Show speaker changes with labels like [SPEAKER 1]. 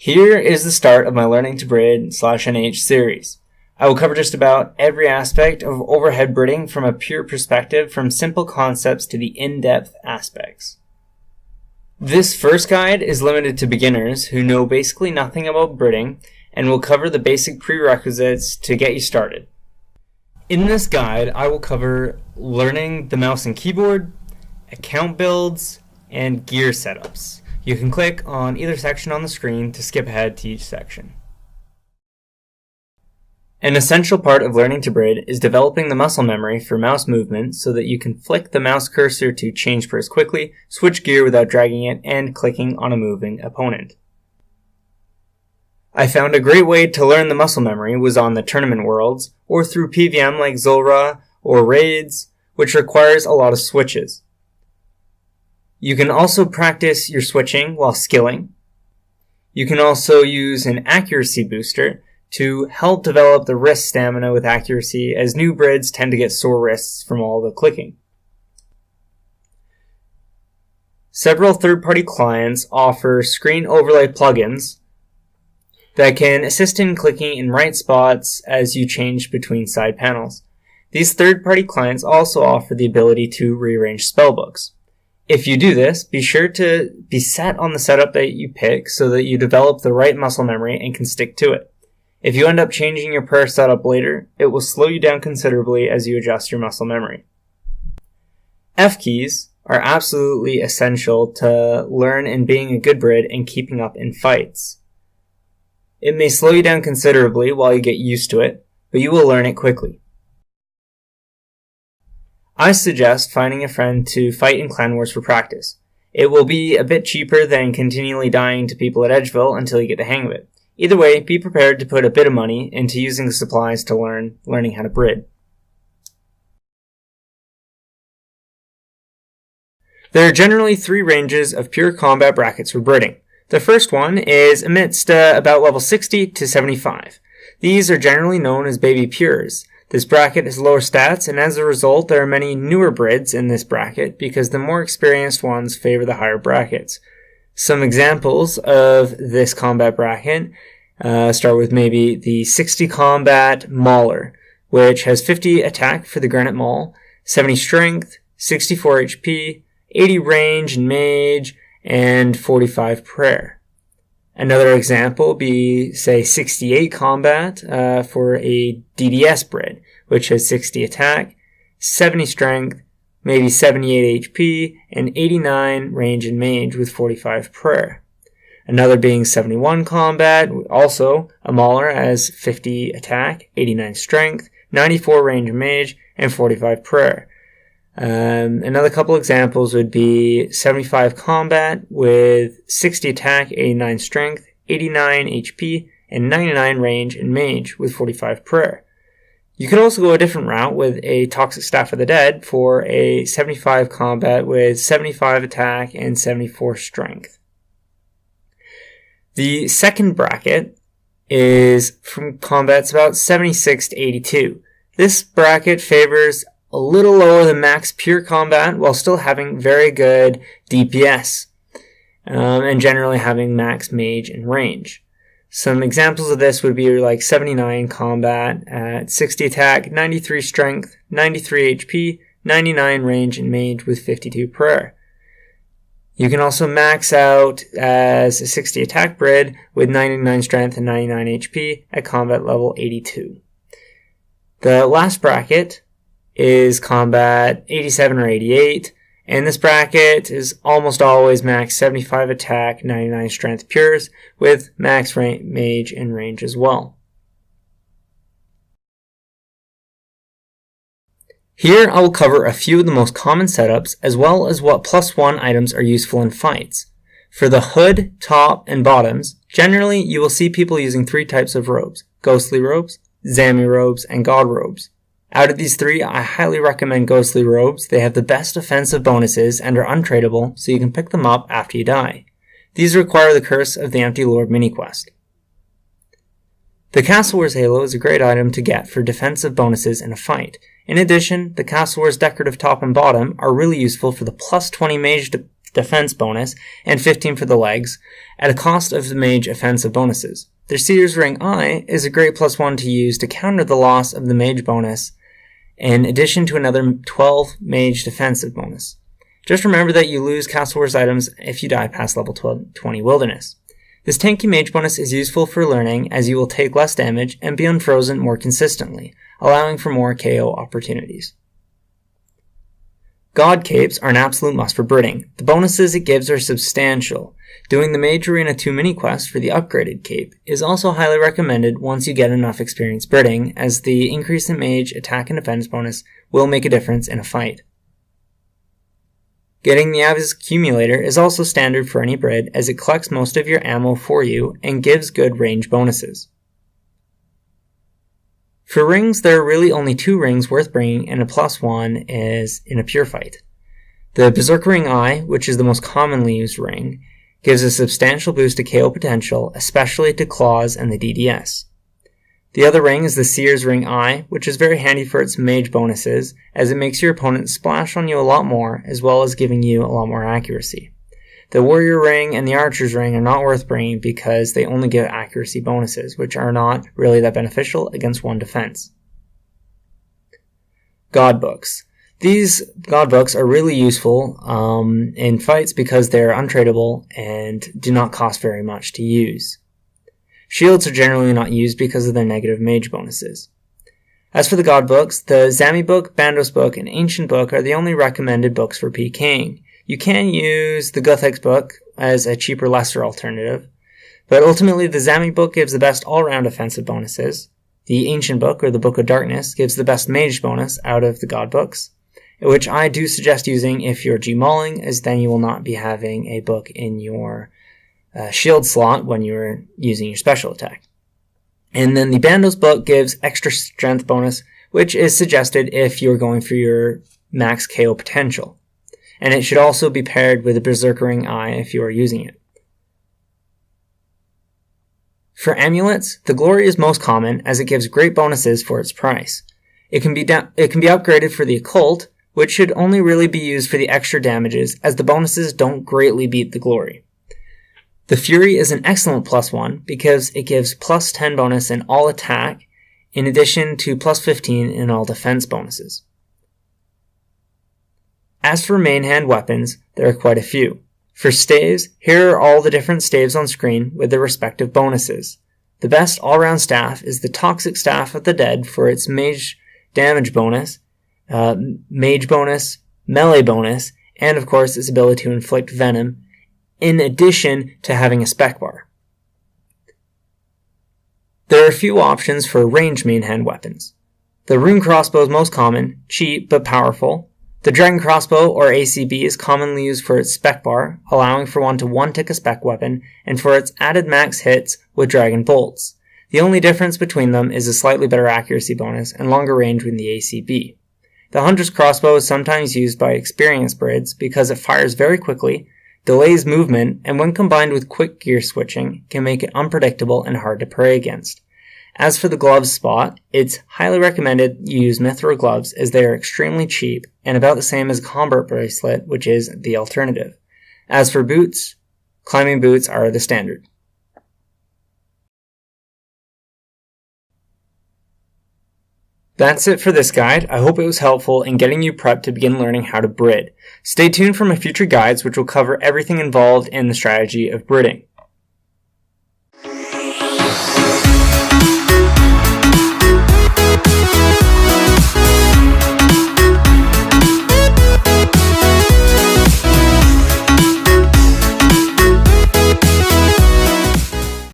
[SPEAKER 1] Here is the start of my Learning to Brid/NH series. I will cover just about every aspect of overhead bridding from a pure perspective, from simple concepts to the in-depth aspects. This first guide is limited to beginners who know basically nothing about bridding and will cover the basic prerequisites to get you started. In this guide, I will cover learning the mouse and keyboard, account builds, and gear setups. You can click on either section on the screen to skip ahead to each section. An essential part of learning to brid is developing the muscle memory for mouse movement so that you can flick the mouse cursor to change purse quickly, switch gear without dragging it, and clicking on a moving opponent. I found a great way to learn the muscle memory was on the tournament worlds, or through PVM like Zulra or Raids, which requires a lot of switches. You can also practice your switching while skilling. You can also use an accuracy booster to help develop the wrist stamina with accuracy, as new brids tend to get sore wrists from all the clicking. Several third-party clients offer screen overlay plugins that can assist in clicking in right spots as you change between side panels. These third-party clients also offer the ability to rearrange spellbooks. If you do this, be sure to be set on the setup that you pick so that you develop the right muscle memory and can stick to it. If you end up changing your prayer setup later, it will slow you down considerably as you adjust your muscle memory. F keys are absolutely essential to learn in being a good brid and keeping up in fights. It may slow you down considerably while you get used to it, but you will learn it quickly. I suggest finding a friend to fight in Clan Wars for practice. It will be a bit cheaper than continually dying to people at Edgeville until you get the hang of it. Either way, be prepared to put a bit of money into using the supplies to learning how to brid. There are generally 3 ranges of pure combat brackets for bridding. The first one is amidst about level 60 to 75. These are generally known as baby pures. This bracket has lower stats, and as a result, there are many newer brids in this bracket because the more experienced ones favor the higher brackets. Some examples of this combat bracket start with maybe the 60 combat Mauler, which has 50 attack for the Granite Maul, 70 strength, 64 HP, 80 range and mage, and 45 prayer. Another example would be, say, 68 combat for a DDS brid, which has 60 attack, 70 strength, maybe 78 HP, and 89 range and mage with 45 prayer. Another being 71 combat, also a Mauler, has 50 attack, 89 strength, 94 range and mage, and 45 prayer. Another couple examples would be 75 combat with 60 attack, 89 strength, 89 HP, and 99 range and mage with 45 prayer. You could also go a different route with a Toxic Staff of the Dead for a 75 combat with 75 attack and 74 strength. The second bracket is from combats about 76 to 82. This bracket favors a little lower than max pure combat while still having very good DPS and generally having max mage and range. Some examples of this would be like 79 combat at 60 attack, 93 strength, 93 HP, 99 range and mage with 52 prayer. You can also max out as a 60 attack brid with 99 strength and 99 HP at combat level 82. The last bracket is combat 87 or 88, and this bracket is almost always max 75 attack, 99 strength pures, with max mage and range as well. Here I will cover a few of the most common setups, as well as what +1 items are useful in fights. For the hood, top, and bottoms, generally you will see people using 3 types of robes: ghostly robes, Zami robes, and god robes. Out of these 3, I highly recommend ghostly robes. They have the best offensive bonuses and are untradeable, so you can pick them up after you die. These require the Curse of the Empty Lord mini-quest. The Castle Wars Halo is a great item to get for defensive bonuses in a fight. In addition, the Castle Wars decorative top and bottom are really useful for the +20 mage defense bonus and 15 for the legs, at a cost of the mage offensive bonuses. Their Seer's Ring Eye is a great +1 to use to counter the loss of the mage bonus, in addition to another 12 mage defensive bonus. Just remember that you lose Castle Wars items if you die past level 20 Wilderness. This tanky mage bonus is useful for learning, as you will take less damage and be unfrozen more consistently, allowing for more KO opportunities. God Capes are an absolute must for Bridding. The bonuses it gives are substantial. Doing the Mage Arena 2 mini-quest for the upgraded cape is also highly recommended once you get enough experience Bridding, as the increase in mage attack and defense bonus will make a difference in a fight. Getting the Avis Accumulator is also standard for any Brid, as it collects most of your ammo for you and gives good range bonuses. For rings, there are really only 2 rings worth bringing, and a +1 is in a pure fight. The Berserker Ring Eye, which is the most commonly used ring, gives a substantial boost to KO potential, especially to claws and the DDS. The other ring is the Seer's Ring Eye, which is very handy for its mage bonuses, as it makes your opponent splash on you a lot more, as well as giving you a lot more accuracy. The Warrior Ring and the Archer's Ring are not worth bringing because they only give accuracy bonuses, which are not really that beneficial against one defense. God Books. These God Books are really useful in fights because they're untradeable and do not cost very much to use. Shields are generally not used because of their negative mage bonuses. As for the God Books, the Zami Book, Bandos Book, and Ancient Book are the only recommended books for PKing. You can use the Guthix Book as a cheaper, lesser alternative, but ultimately the Zami Book gives the best all-round offensive bonuses. The Ancient Book, or the Book of Darkness, gives the best mage bonus out of the God Books, which I do suggest using if you're G-mauling, as then you will not be having a book in your shield slot when you're using your special attack. And then the Bandos Book gives extra strength bonus, which is suggested if you're going for your max KO potential. And it should also be paired with a Berserker Ring Eye if you are using it. For amulets, the Glory is most common, as it gives great bonuses for its price. It can be upgraded for the Occult, which should only really be used for the extra damages, as the bonuses don't greatly beat the Glory. The Fury is an excellent +1 because it gives +10 bonus in all attack, in addition to +15 in all defense bonuses. As for main hand weapons, there are quite a few. For staves, here are all the different staves on screen with their respective bonuses. The best all-round staff is the Toxic Staff of the Dead for its mage damage bonus, mage bonus, melee bonus, and of course its ability to inflict venom, in addition to having a spec bar. There are a few options for ranged main hand weapons. The Rune Crossbow is most common, cheap but powerful. The Dragon Crossbow, or ACB, is commonly used for its spec bar, allowing for one to one-tick a spec weapon, and for its added max hits with Dragon Bolts. The only difference between them is a slightly better accuracy bonus and longer range with the ACB. The Hunter's Crossbow is sometimes used by experienced Brids because it fires very quickly, delays movement, and when combined with quick gear switching, can make it unpredictable and hard to prey against. As for the gloves spot, it's highly recommended you use Mithril gloves, as they are extremely cheap and about the same as a combat bracelet, which is the alternative. As for boots, climbing boots are the standard. That's it for this guide. I hope it was helpful in getting you prepped to begin learning how to Brid. Stay tuned for my future guides, which will cover everything involved in the strategy of Bridding.